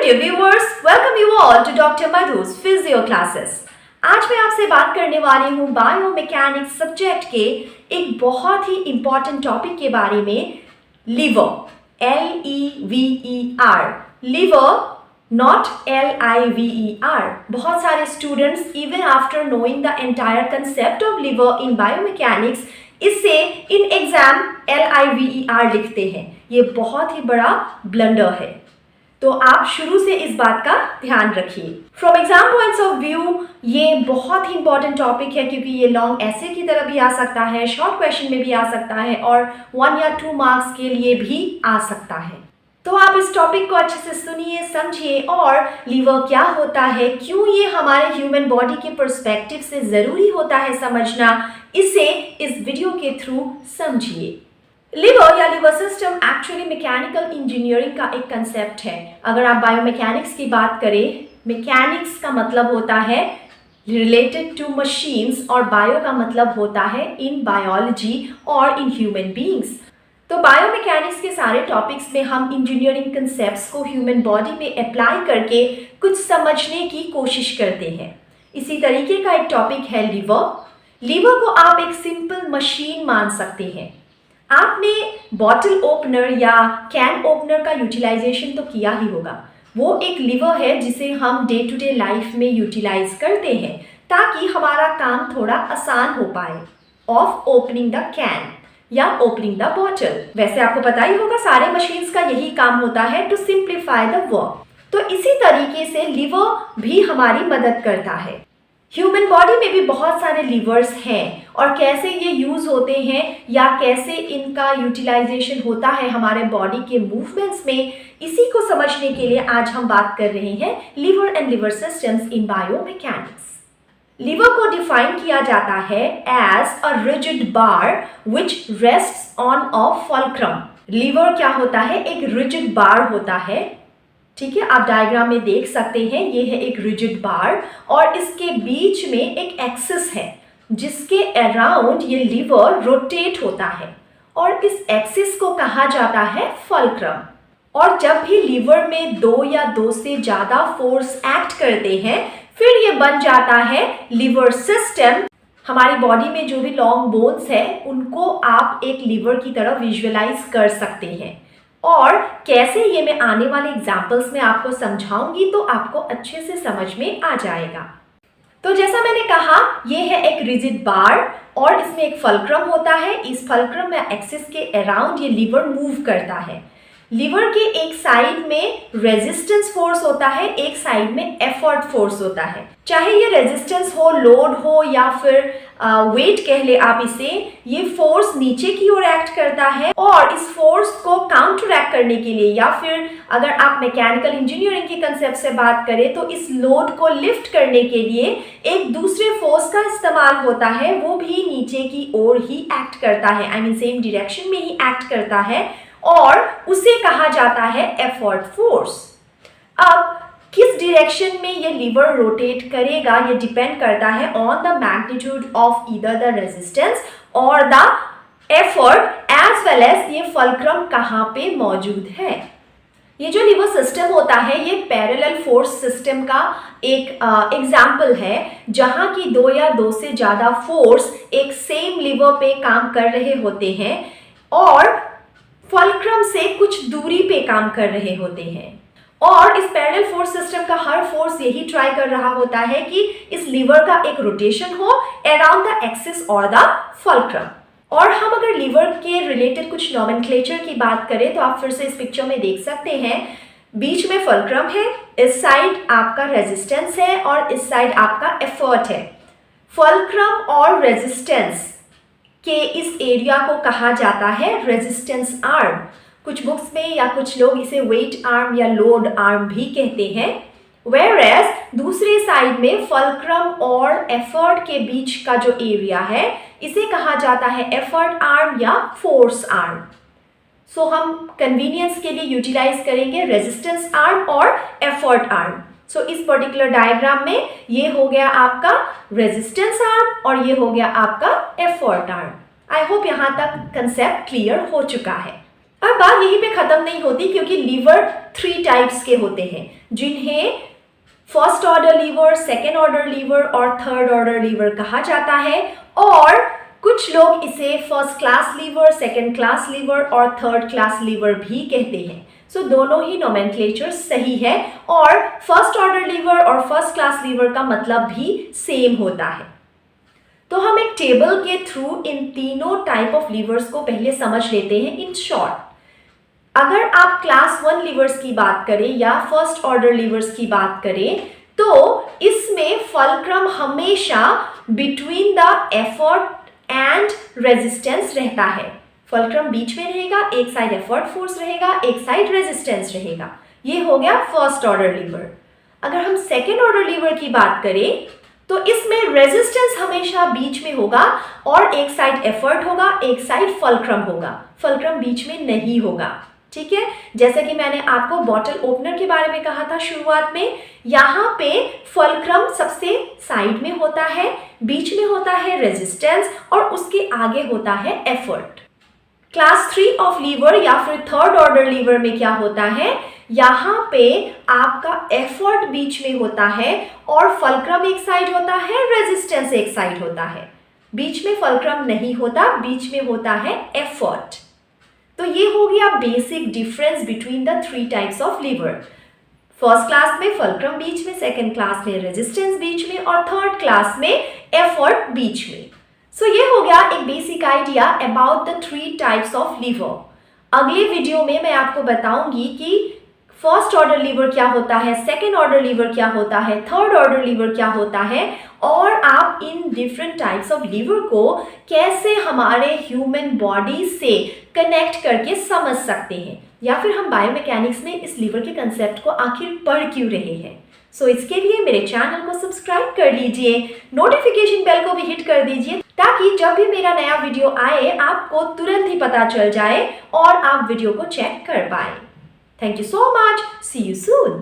dear viewers, welcome you all to Dr. Madhu's Physio Classes. आज मैं आपसे बात करने वाली हूँ बायोमैकेनिक्स सब्जेक्ट के एक बहुत ही इम्पॉर्टेंट टॉपिक के बारे में, lever, LEVER, lever, not LIVER. बहुत सारे students even after knowing the entire concept of lever in biomechanics इससे इन एग्जाम LIVER लिखते हैं. ये बहुत ही बड़ा ब्लंडर है, तो आप शुरू से इस बात का ध्यान रखिए. From exam points of view ये बहुत ही इंपॉर्टेंट टॉपिक है, क्योंकि ये लॉन्ग ऐसे की तरह भी आ सकता है, शॉर्ट क्वेश्चन में भी आ सकता है और 1 या 2 मार्क्स के लिए भी आ सकता है. तो आप इस टॉपिक को अच्छे से सुनिए, समझिए और लीवर क्या होता है, क्यों ये हमारे ह्यूमन बॉडी के पर्सपेक्टिव से ज़रूरी होता है समझना, इसे इस वीडियो के थ्रू समझिए. लिवर या liver system actually mechanical engineering का एक कंसेप्ट है. अगर आप बायोमैकेनिक्स की बात करें, मैकेनिक्स का मतलब होता है रिलेटेड टू मशीन्स और बायो का मतलब होता है इन बायोलॉजी और इन ह्यूमन बीइंग्स. तो बायोमैकेनिक्स के सारे टॉपिक्स में हम इंजीनियरिंग कंसेप्ट्स को ह्यूमन बॉडी में अप्लाई करके कुछ समझने की कोशिश करते हैं. इसी तरीके का एक टॉपिक है लीवर. लीवर को आप एक सिंपल मशीन मान सकते हैं. आपने बॉटल ओपनर या कैन ओपनर का यूटिलाइजेशन तो किया ही होगा. वो एक लीवर है जिसे हम डे टू डे लाइफ में यूटिलाइज करते हैं ताकि हमारा काम थोड़ा आसान हो पाए, ऑफ ओपनिंग द कैन या ओपनिंग द बॉटल. वैसे आपको पता ही होगा सारे मशीन्स का यही काम होता है, टू सिंप्लीफाई द वर्क. तो इसी तरीके से लीवर भी हमारी मदद करता है. ह्यूमन बॉडी में भी बहुत सारे लीवर्स हैं और कैसे ये यूज़ होते हैं या कैसे इनका यूटिलाइजेशन होता है हमारे बॉडी के मूवमेंट्स में, इसी को समझने के लिए आज हम बात कर रहे हैं lever and lever systems in biomechanics. Lever को डिफाइन किया जाता है as a rigid bar which rests on a fulcrum. Lever क्या होता है? एक रिजिड बार होता है. ठीक है, आप डायग्राम में देख सकते हैं, ये है एक रिजिड बार और इसके बीच में एक एक्सिस है जिसके अराउंड ये लीवर रोटेट होता है और इस एक्सिस को कहा जाता है फल्क्रम. और जब भी लीवर में 2 या 2 से ज़्यादा फोर्स एक्ट करते हैं फिर ये बन जाता है लिवर सिस्टम. हमारी बॉडी में जो भी लॉन्ग बोन्स है उनको आप एक लीवर की तरह विजुअलाइज कर सकते हैं और कैसे ये मैं आने वाले एग्जाम्पल्स में आपको समझाऊंगी तो आपको अच्छे से समझ में आ जाएगा. तो जैसा मैंने कहा, ये है एक रिजिड बार और इसमें एक फल्क्रम होता है. इस फल्क्रम या एक्सिस के अराउंड ये लीवर मूव करता है. लीवर के एक साइड में रेजिस्टेंस फोर्स होता है, एक साइड में एफर्ट फोर्स होता है. चाहे ये रेजिस्टेंस हो, लोड हो या फिर वेट कह ले आप इसे, ये फोर्स नीचे की ओर एक्ट करता है और इस फोर्स को काउंटरएक्ट करने के लिए या फिर अगर आप मैकेनिकल इंजीनियरिंग के कंसेप्ट से बात करें तो इस लोड को लिफ्ट करने के लिए एक दूसरे फोर्स का इस्तेमाल होता है. वो भी नीचे की ओर ही एक्ट करता है, आई मीन सेम डायरेक्शन में ही एक्ट करता है और उसे कहा जाता है एफर्ट फोर्स. अब किस डायरेक्शन में ये लीवर रोटेट करेगा ये डिपेंड करता है on the magnitude of either the resistance और the effort as well as ये फल्क्रम कहाँ पे मौजूद है. ये जो लिवर सिस्टम होता है ये पैरेलल फोर्स सिस्टम का एक एग्जाम्पल है, जहाँ की 2 या 2 से ज़्यादा फोर्स एक सेम लिवर पे काम कर रहे होते हैं और फल्क्रम से कुछ दूरी पे काम कर रहे होते हैं. और इस पैरेलल फोर्स सिस्टम का हर फोर्स यही ट्राई कर रहा होता है कि इस लीवर का एक रोटेशन हो अराउंड द एक्सिस और द फल्क्रम. और हम अगर लीवर के रिलेटेड कुछ नॉमेनक्लेचर की बात करें तो आप फिर से इस पिक्चर में देख सकते हैं, बीच में फल्क्रम है, इस साइड आपका रेजिस्टेंस है और इस साइड आपका एफर्ट है. फल्क्रम और रेजिस्टेंस के इस एरिया को कहा जाता है रेजिस्टेंस आर्म. कुछ बुक्स में या कुछ लोग इसे वेट आर्म या लोड आर्म भी कहते हैं. वेयरएज दूसरे साइड में फल्क्रम और एफर्ट के बीच का जो एरिया है इसे कहा जाता है एफर्ट आर्म या फोर्स आर्म. सो हम कन्वीनियंस के लिए यूटिलाइज करेंगे रेजिस्टेंस आर्म और एफर्ट आर्म. सो इस पर्टिकुलर डायग्राम में ये हो गया आपका रेजिस्टेंस आर्म और ये हो गया आपका एफर्ट आर्म. आई होप यहाँ तक कंसेप्ट क्लियर हो चुका है. अब बात यहीं पे खत्म नहीं होती, क्योंकि लीवर 3 टाइप्स के होते हैं, जिन्हें first order liver, second order liver और थर्ड ऑर्डर लीवर कहा जाता है। और कुछ लोग इसे first class lever, second class lever और थर्ड क्लास लीवर भी कहते हैं। सो दोनों ही नोमेनक्लेचर सही है, और फर्स्ट ऑर्डर लीवर और फर्स्ट क्लास लीवर का मतलब भी सेम होता है। तो हम एक टेबल के थ्रू इन तीनों टाइप ऑफ लीवर्स को पहले समझ लेते हैं इन शॉर्ट। अगर आप क्लास 1 लीवर्स की बात करें या फर्स्ट ऑर्डर लीवर्स की बात करें, तो इसमें फलक्रम हमेशा between the effort and resistance रहता है। फलक्रम बीच में रहेगा, एक साइड एफर्ट फोर्स रहेगा, एक साइड रेजिस्टेंस रहेगा। ये हो गया फर्स्ट ऑर्डर लीवर। अगर हम सेकेंड ऑर्डर लीवर की बात करें, तो इसमें रेजिस्टेंस हमेशा बीच में होगा और एक साइड एफर्ट होगा, एक साइड फलक्रम होगा। फलक्रम बीच में नहीं होगा, ठीक है। जैसे कि मैंने आपको बॉटल ओपनर के बारे में कहा था शुरुआत में, यहाँ पे फलक्रम सबसे साइड में होता है, बीच में होता है रेजिस्टेंस और उसके आगे होता है एफर्ट। क्लास 3 ऑफ लीवर या फिर थर्ड ऑर्डर लीवर में क्या होता है, यहाँ पे आपका एफर्ट बीच में होता है और फलक्रम एक साइड होता है, रेजिस्टेंस एक साइड होता है। बीच में फलक्रम नहीं होता, बीच में होता है एफर्ट। तो ये हो गया basic difference between the 3 types of lever. First class में फलक्रम बीच में, सेकेंड क्लास में रेजिस्टेंस बीच में और थर्ड क्लास में एफर्ट बीच में। सो ये हो गया एक basic idea about the 3 types of lever. अगले वीडियो में मैं आपको बताऊंगी कि फर्स्ट ऑर्डर लीवर क्या होता है, सेकेंड ऑर्डर लीवर क्या होता है, थर्ड ऑर्डर लीवर क्या होता है, और आप इन डिफरेंट टाइप्स ऑफ लीवर को कैसे हमारे ह्यूमन बॉडी से कनेक्ट करके समझ सकते हैं, या फिर हम बायोमैकेनिक्स में इस लीवर के कंसेप्ट को आखिर पढ़ क्यों रहे हैं। सो इसके लिए मेरे चैनल को सब्सक्राइब कर लीजिए, नोटिफिकेशन बेल को भी हिट कर दीजिए, ताकि जब भी मेरा नया वीडियो आए आपको तुरंत ही पता चल जाए और आप वीडियो को चेक कर पाए। Thank you so much. See you soon.